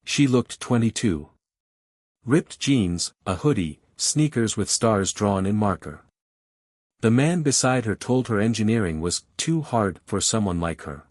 She looked 22. Ripped jeans, a hoodie, sneakers with stars drawn in marker. The man beside her told her engineering was too hard for someone like her.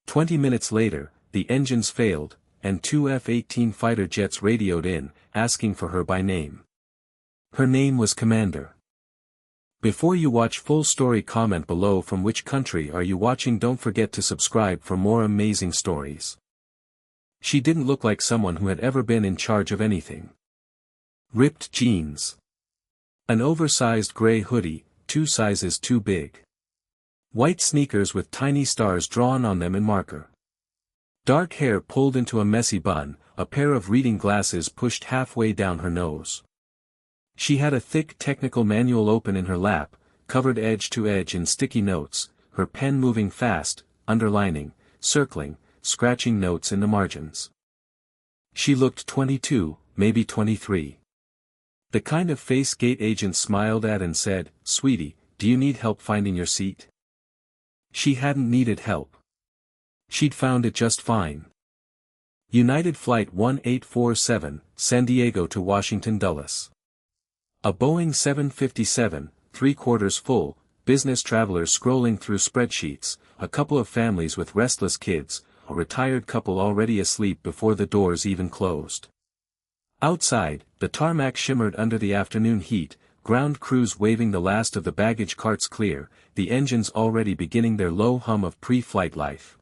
20 minutes later, the engines failed, and 2 F-18 fighter jets radioed in, asking for her by name. Her name was Commander. Before you watch full story, comment below from which country are you watching. Don't forget to subscribe for more amazing stories. She didn't look like someone who had ever been in charge of anything. Ripped jeans. An oversized gray hoodie, 2 sizes too big. White sneakers with tiny stars drawn on them in marker. Dark hair pulled into a messy bun, a pair of reading glasses pushed halfway down her nose. She had a thick technical manual open in her lap, covered edge to edge in sticky notes, her pen moving fast, underlining, circling, scratching notes in the margins. She looked 22, maybe 23. The kind of face gate agents smiled at and said, "Sweetie, do you need help finding your seat?" She hadn't needed help. She'd found it just fine. United Flight 1847, San Diego to Washington Dulles. A Boeing 757, 3/4 full, business travelers scrolling through spreadsheets, a couple of families with restless kids, a retired couple already asleep before the doors even closed. Outside, the tarmac shimmered under the afternoon heat, ground crews waving the last of the baggage carts clear, the engines already beginning their low hum of pre-flight life.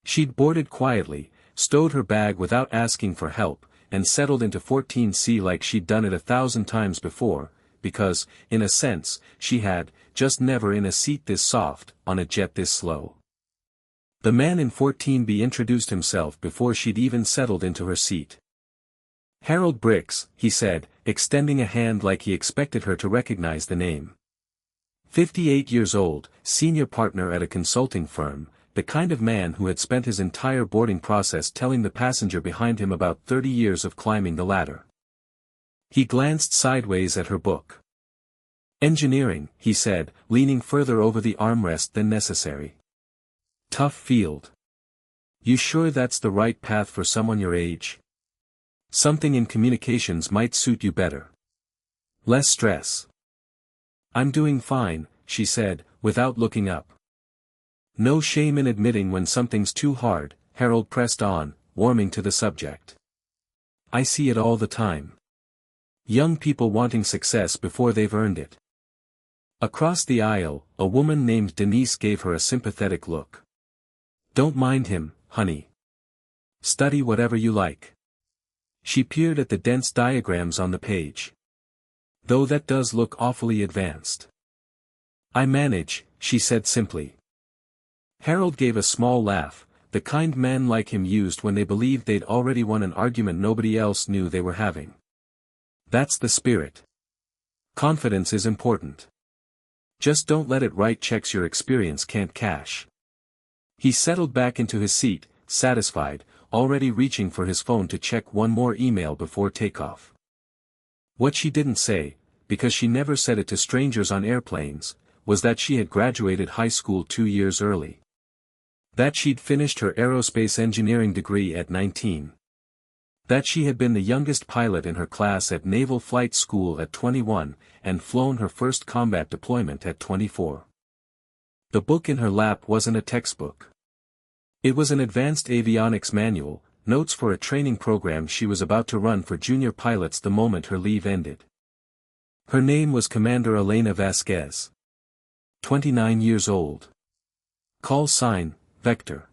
She'd boarded quietly, stowed her bag without asking for help, and settled into 14C like she'd done it 1,000 times before, because, in a sense, she had, just never in a seat this soft, on a jet this slow. The man in 14B introduced himself before she'd even settled into her seat. "Harold Bricks," he said, extending a hand like he expected her to recognize the name. 58 years old, senior partner at a consulting firm, the kind of man who had spent his entire boarding process telling the passenger behind him about 30 years of climbing the ladder. He glanced sideways at her book. "Engineering," he said, leaning further over the armrest than necessary. "Tough field. You sure that's the right path for someone your age? Something in communications might suit you better. Less stress." "I'm doing fine," she said, without looking up. "No shame in admitting when something's too hard," Harold pressed on, warming to the subject. "I see it all the time. Young people wanting success before they've earned it." Across the aisle, a woman named Denise gave her a sympathetic look. "Don't mind him, honey. Study whatever you like." She peered at the dense diagrams on the page. "Though that does look awfully advanced." "I manage," she said simply. Harold gave a small laugh, the kind men like him used when they believed they'd already won an argument nobody else knew they were having. "That's the spirit. Confidence is important. Just don't let it write checks your experience can't cash." He settled back into his seat, satisfied, already reaching for his phone to check one more email before takeoff. What she didn't say, because she never said it to strangers on airplanes, was that she had graduated high school 2 years early. That she'd finished her aerospace engineering degree at 19. That she had been the youngest pilot in her class at Naval Flight School at 21, and flown her first combat deployment at 24. The book in her lap wasn't a textbook. It was an advanced avionics manual, notes for a training program she was about to run for junior pilots the moment her leave ended. Her name was Commander Elena Vasquez. 29 years old. Call sign, Vector.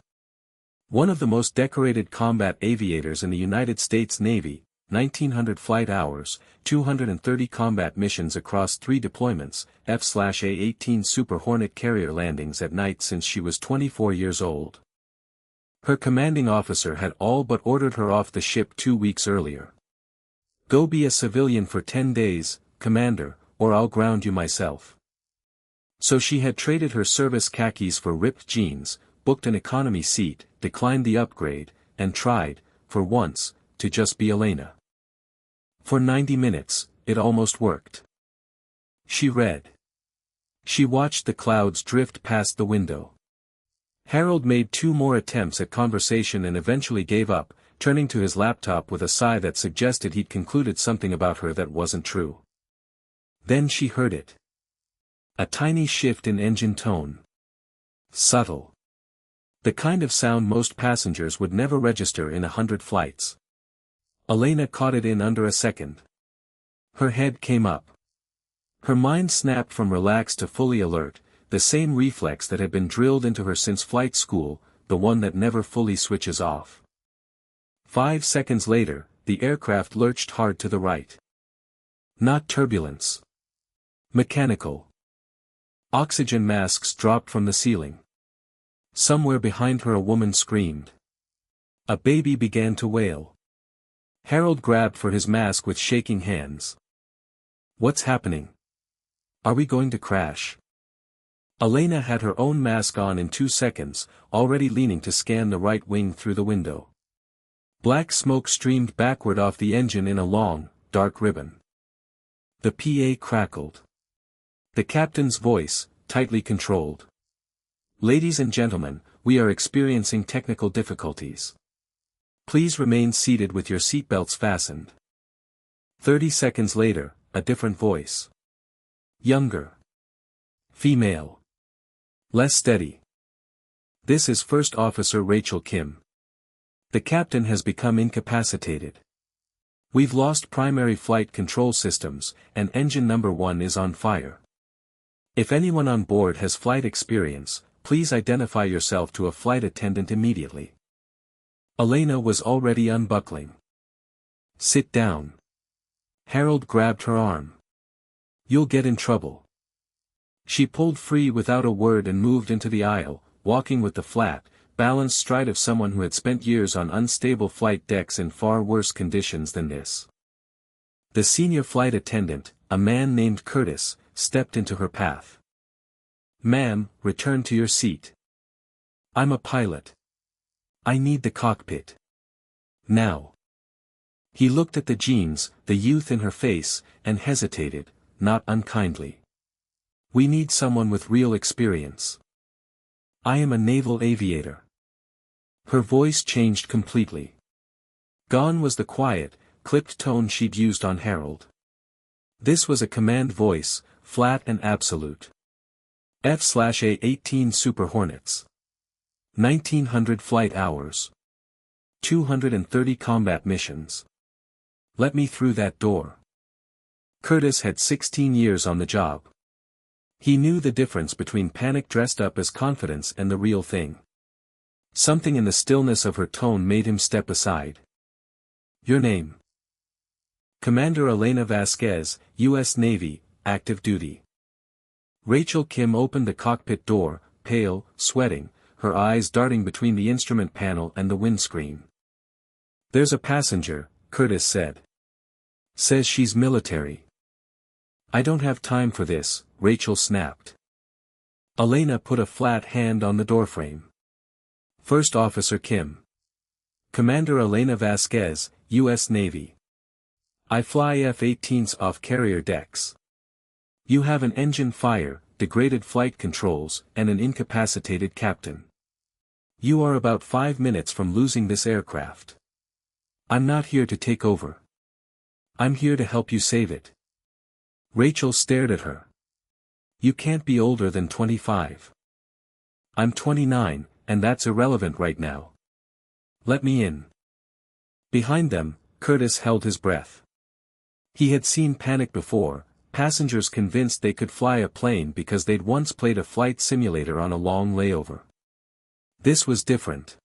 One of the most decorated combat aviators in the United States Navy, 1,900 flight hours, 230 combat missions across 3 deployments, F/A-18 Super Hornet carrier landings at night since she was 24 years old. Her commanding officer had all but ordered her off the ship 2 weeks earlier. "Go be a civilian for 10 days, Commander, or I'll ground you myself." So she had traded her service khakis for ripped jeans, booked an economy seat, declined the upgrade, and tried, for once, to just be Elena. For 90 minutes, it almost worked. She read. She watched the clouds drift past the window. Harold made 2 more attempts at conversation and eventually gave up, turning to his laptop with a sigh that suggested he'd concluded something about her that wasn't true. Then she heard it. A tiny shift in engine tone. Subtle. The kind of sound most passengers would never register in 100 flights. Elena caught it in under a second. Her head came up. Her mind snapped from relaxed to fully alert, the same reflex that had been drilled into her since flight school, the one that never fully switches off. 5 seconds later, the aircraft lurched hard to the right. Not turbulence. Mechanical. Oxygen masks dropped from the ceiling. Somewhere behind her a woman screamed. A baby began to wail. Harold grabbed for his mask with shaking hands. What's happening? Are we going to crash? Elena had her own mask on in 2 seconds, already leaning to scan the right wing through the window. Black smoke streamed backward off the engine in a long, dark ribbon. The PA crackled. The captain's voice, tightly controlled. Ladies and gentlemen, we are experiencing technical difficulties. Please remain seated with your seatbelts fastened. 30 seconds later, a different voice. Younger. Female. Less steady. This is First Officer Rachel Kim. The captain has become incapacitated. We've lost primary flight control systems, and engine number 1 is on fire. If anyone on board has flight experience, please identify yourself to a flight attendant immediately. Elena was already unbuckling. Sit down. Harold grabbed her arm. You'll get in trouble. She pulled free without a word and moved into the aisle, walking with the flat, balanced stride of someone who had spent years on unstable flight decks in far worse conditions than this. The senior flight attendant, a man named Curtis, stepped into her path. Ma'am, return to your seat. I'm a pilot. I need the cockpit. Now. He looked at the jeans, the youth in her face, and hesitated, not unkindly. We need someone with real experience. I am a naval aviator. Her voice changed completely. Gone was the quiet, clipped tone she'd used on Harold. This was a command voice, flat and absolute. F-18 Super Hornets. 1900 flight hours. 230 combat missions. Let me through that door. Curtis had 16 years on the job. He knew the difference between panic dressed up as confidence and the real thing. Something in the stillness of her tone made him step aside. Your name? Commander Elena Vasquez, U.S. Navy, active duty. Rachel Kim opened the cockpit door, pale, sweating, her eyes darting between the instrument panel and the windscreen. There's a passenger, Curtis said. Says she's military. I don't have time for this, Rachel snapped. Elena put a flat hand on the doorframe. First Officer Kim. Commander Elena Vasquez, U.S. Navy. I fly F-18s off carrier decks. You have an engine fire, degraded flight controls, and an incapacitated captain. You are about 5 minutes from losing this aircraft. I'm not here to take over. I'm here to help you save it. Rachel stared at her. You can't be older than 25. I'm 29, and that's irrelevant right now. Let me in. Behind them, Curtis held his breath. He had seen panic before, passengers convinced they could fly a plane because they'd once played a flight simulator on a long layover. This was different.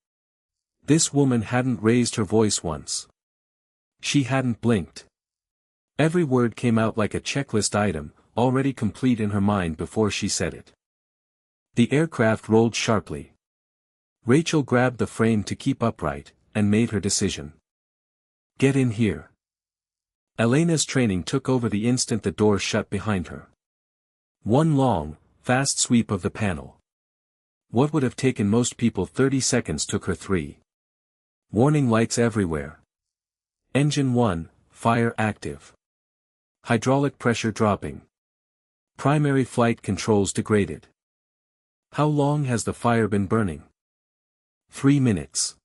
This woman hadn't raised her voice once. She hadn't blinked. Every word came out like a checklist item, already complete in her mind before she said it. The aircraft rolled sharply. Rachel grabbed the frame to keep upright, and made her decision. Get in here. Elena's training took over the instant the door shut behind her. One long, fast sweep of the panel. What would have taken most people 30 seconds took her 3. Warning lights everywhere. Engine 1, fire active. Hydraulic pressure dropping. Primary flight controls degraded. How long has the fire been burning? 3 minutes.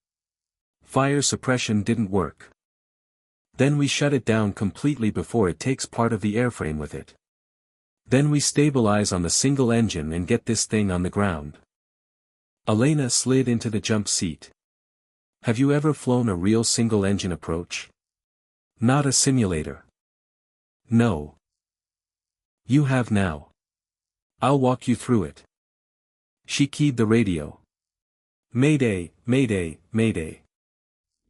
Fire suppression didn't work. Then we shut it down completely before it takes part of the airframe with it. Then we stabilize on the single engine and get this thing on the ground. Elena slid into the jump seat. Have you ever flown a real single-engine approach? Not a simulator. No. You have now. I'll walk you through it. She keyed the radio. Mayday, Mayday, Mayday.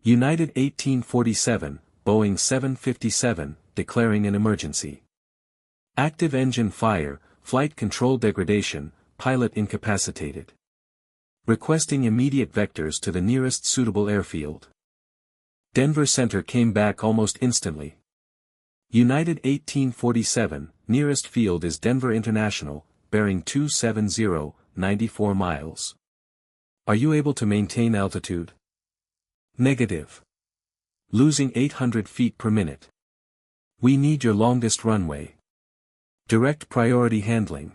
United 1847, Boeing 757, declaring an emergency. Active engine fire, flight control degradation, pilot incapacitated. Requesting immediate vectors to the nearest suitable airfield. Denver Center came back almost instantly. United 1847, nearest field is Denver International, bearing 270, 94 miles. Are you able to maintain altitude? Negative. Losing 800 feet per minute. We need your longest runway. Direct priority handling.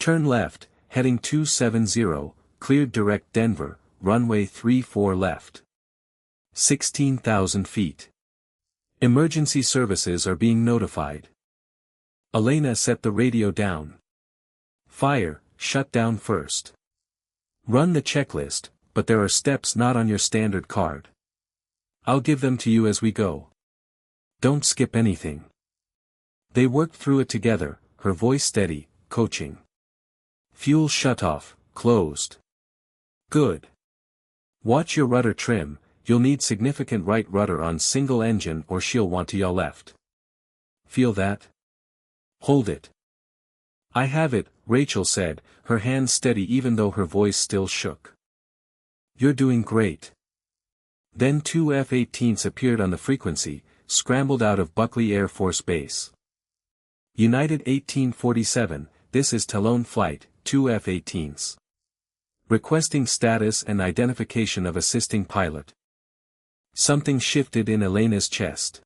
Turn left, heading 270, cleared direct Denver, runway 34 left. 16,000 feet. Emergency services are being notified. Elena set the radio down. Fire, shut down first. Run the checklist, but there are steps not on your standard card. I'll give them to you as we go. Don't skip anything. They worked through it together, her voice steady, coaching. Fuel shutoff, closed. Good. Watch your rudder trim, you'll need significant right rudder on single engine or she'll want to yaw left. Feel that? Hold it. I have it, Rachel said, her hands steady even though her voice still shook. You're doing great. Then two F-18s appeared on the frequency, scrambled out of Buckley Air Force Base. United 1847, this is Talon Flight, two F-18s. Requesting status and identification of assisting pilot. Something shifted in Elena's chest.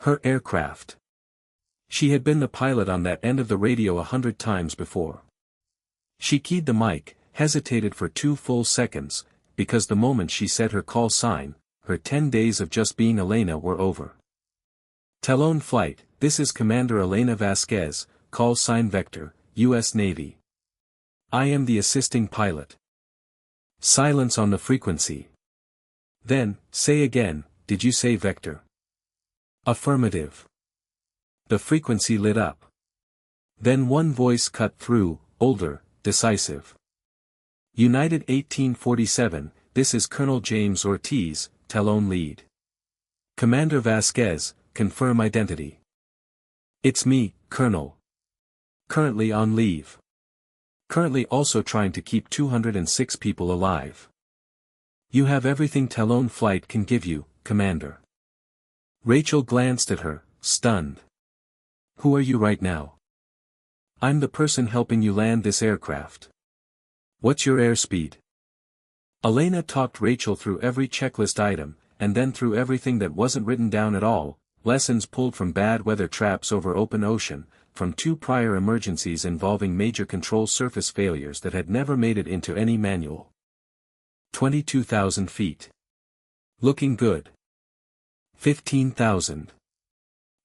Her aircraft. She had been the pilot on that end of the radio 100 times before. She keyed the mic, hesitated for 2 full seconds, because the moment she said her call sign, her 10 days of just being Elena were over. Talon Flight, this is Commander Elena Vasquez, call sign Vector, U.S. Navy. I am the assisting pilot. Silence on the frequency. Then, say again, did you say Vector? Affirmative. The frequency lit up. Then one voice cut through, older, decisive. United 1847, this is Colonel James Ortiz, Talon Lead. Commander Vasquez, confirm identity. It's me, Colonel. Currently on leave. Currently also trying to keep 206 people alive. You have everything Talon Flight can give you, Commander. Rachel glanced at her, stunned. Who are you right now? I'm the person helping you land this aircraft. What's your airspeed? Elena talked Rachel through every checklist item, and then through everything that wasn't written down at all, lessons pulled from bad weather traps over open ocean, from 2 prior emergencies involving major control surface failures that had never made it into any manual. 22,000 feet. Looking good. 15,000.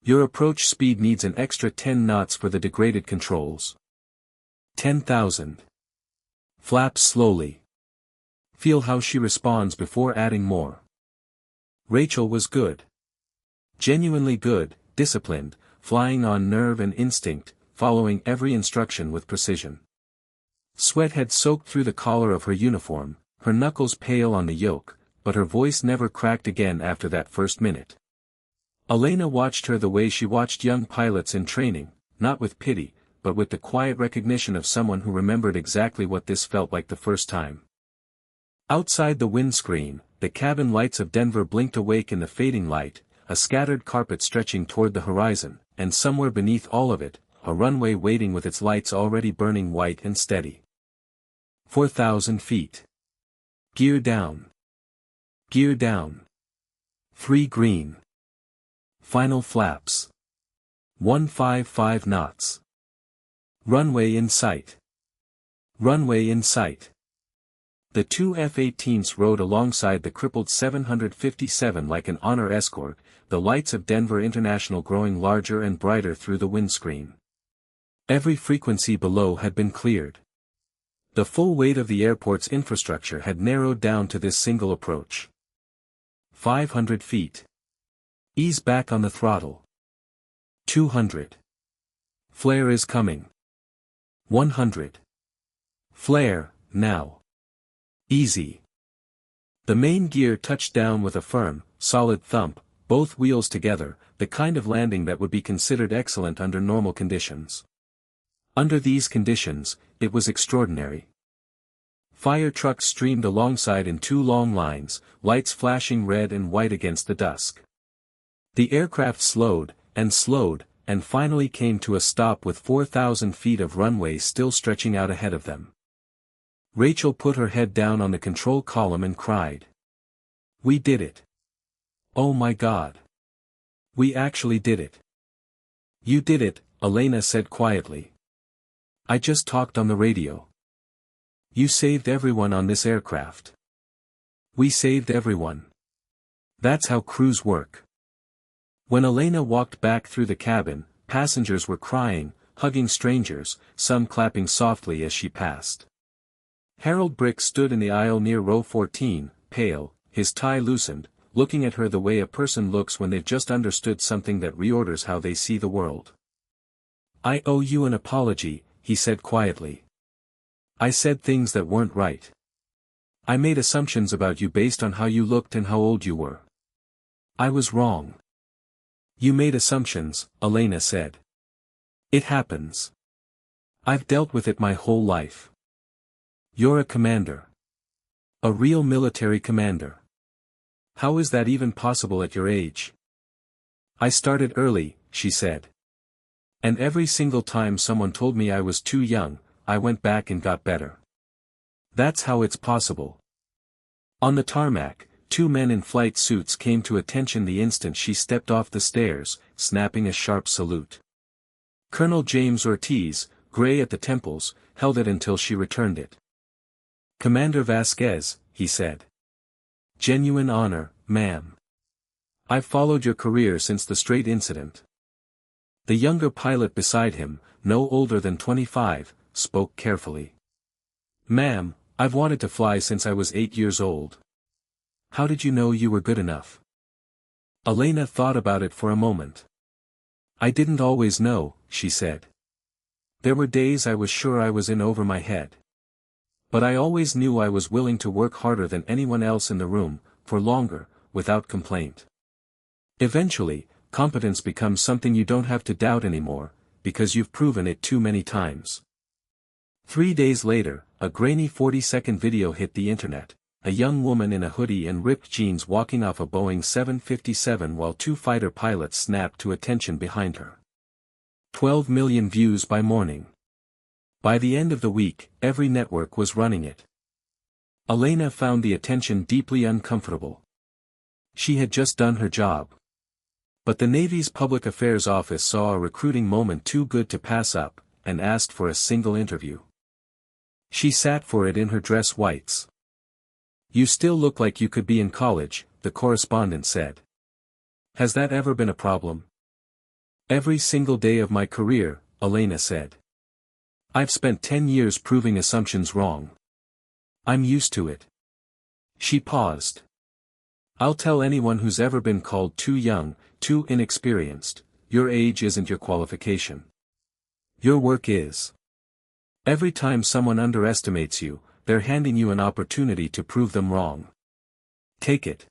Your approach speed needs an extra 10 knots for the degraded controls. 10,000. Flaps slowly. Feel how she responds before adding more. Rachel was good. Genuinely good, disciplined, flying on nerve and instinct, following every instruction with precision. Sweat had soaked through the collar of her uniform, her knuckles pale on the yoke, but her voice never cracked again after that first minute. Elena watched her the way she watched young pilots in training, not with pity, but with the quiet recognition of someone who remembered exactly what this felt like the first time. Outside the windscreen, the cabin lights of Denver blinked awake in the fading light, a scattered carpet stretching toward the horizon, and somewhere beneath all of it, a runway waiting with its lights already burning white and steady. 4,000 feet. Gear down. Gear down. 3 green. Final flaps. 155 knots. Runway in sight. Runway in sight. The two F-18s rode alongside the crippled 757 like an honor escort, the lights of Denver International growing larger and brighter through the windscreen. Every frequency below had been cleared. The full weight of the airport's infrastructure had narrowed down to this single approach. 500 feet. Ease back on the throttle. 200. Flare is coming. 100. Flare, now. Easy. The main gear touched down with a firm, solid thump, both wheels together, the kind of landing that would be considered excellent under normal conditions. Under these conditions, it was extraordinary. Fire trucks streamed alongside in two long lines, lights flashing red and white against the dusk. The aircraft slowed, and finally came to a stop with 4,000 feet of runway still stretching out ahead of them. Rachel put her head down on the control column and cried. "We did it. Oh my God. We actually did it." "You did it," Elena said quietly. "I just talked on the radio. You saved everyone on this aircraft. We saved everyone. That's how crews work." When Elena walked back through the cabin, passengers were crying, hugging strangers, some clapping softly as she passed. Harold Brick stood in the aisle near row 14, pale, his tie loosened, looking at her the way a person looks when they've just understood something that reorders how they see the world. "I owe you an apology," he said quietly. "I said things that weren't right. I made assumptions about you based on how you looked and how old you were. I was wrong." "You made assumptions," Elena said. "It happens. I've dealt with it my whole life. You're a commander. A real military commander. How is that even possible at your age?" "I started early," she said. "And every single time someone told me I was too young, I went back and got better. That's how it's possible." On the tarmac, two men in flight suits came to attention the instant she stepped off the stairs, snapping a sharp salute. Colonel James Ortiz, gray at the temples, held it until she returned it. "Commander Vasquez," he said. "Genuine honor, ma'am. I've followed your career since the Strait incident." The younger pilot beside him, no older than 25, spoke carefully. "Ma'am, I've wanted to fly since I was 8 years old." "How did you know you were good enough?" Elena thought about it for a moment. "I didn't always know," she said. "There were days I was sure I was in over my head. But I always knew I was willing to work harder than anyone else in the room, for longer, without complaint. Eventually, competence becomes something you don't have to doubt anymore, because you've proven it too many times." 3 days later, a grainy 40-second video hit the internet, a young woman in a hoodie and ripped jeans walking off a Boeing 757 while two fighter pilots snapped to attention behind her. 12 million views by morning. By the end of the week, every network was running it. Elena found the attention deeply uncomfortable. She had just done her job. But the Navy's Public Affairs Office saw a recruiting moment too good to pass up, and asked for a single interview. She sat for it in her dress whites. "You still look like you could be in college," the correspondent said. "Has that ever been a problem?" "Every single day of my career," Elena said. "I've spent 10 years proving assumptions wrong. I'm used to it." She paused. "I'll tell anyone who's ever been called too young, too inexperienced, your age isn't your qualification. Your work is. Every time someone underestimates you, they're handing you an opportunity to prove them wrong. Take it."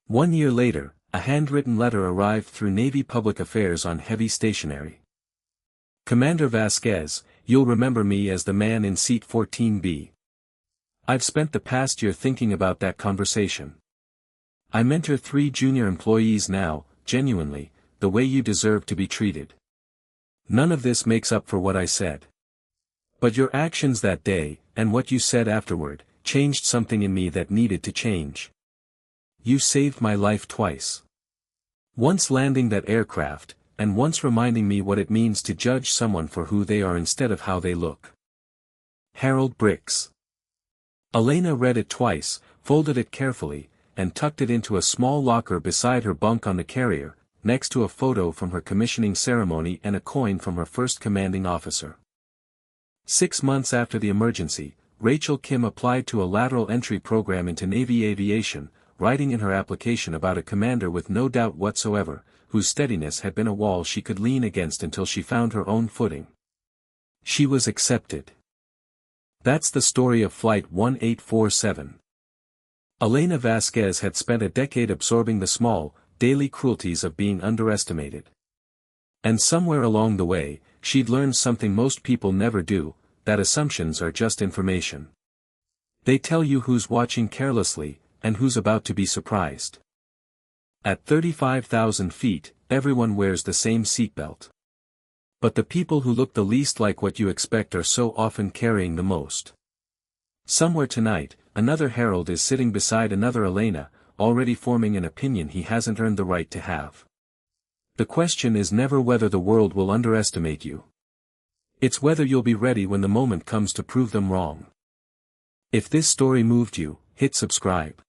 1 year later, a handwritten letter arrived through Navy Public Affairs on heavy stationery. "Commander Vasquez, you'll remember me as the man in seat 14B. I've spent the past year thinking about that conversation. I mentor 3 junior employees now, genuinely, the way you deserve to be treated. None of this makes up for what I said. But your actions that day, and what you said afterward, changed something in me that needed to change. You saved my life twice. Once landing that aircraft, and once reminding me what it means to judge someone for who they are instead of how they look." Harold Bricks. Elena read it twice, folded it carefully, and tucked it into a small locker beside her bunk on the carrier, next to a photo from her commissioning ceremony and a coin from her first commanding officer. 6 months after the emergency, Rachel Kim applied to a lateral entry program into Navy aviation, writing in her application about a commander with no doubt whatsoever, whose steadiness had been a wall she could lean against until she found her own footing. She was accepted. That's the story of Flight 1847. Elena Vasquez had spent a decade absorbing the small, daily cruelties of being underestimated. And somewhere along the way, she'd learned something most people never do, that assumptions are just information. They tell you who's watching carelessly, and who's about to be surprised. At 35,000 feet, everyone wears the same seatbelt. But the people who look the least like what you expect are so often carrying the most. Somewhere tonight, another Harold is sitting beside another Elena, already forming an opinion he hasn't earned the right to have. The question is never whether the world will underestimate you. It's whether you'll be ready when the moment comes to prove them wrong. If this story moved you, hit subscribe.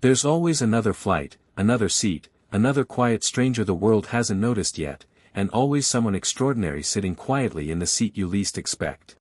There's always another flight, another seat, another quiet stranger the world hasn't noticed yet, and always someone extraordinary sitting quietly in the seat you least expect.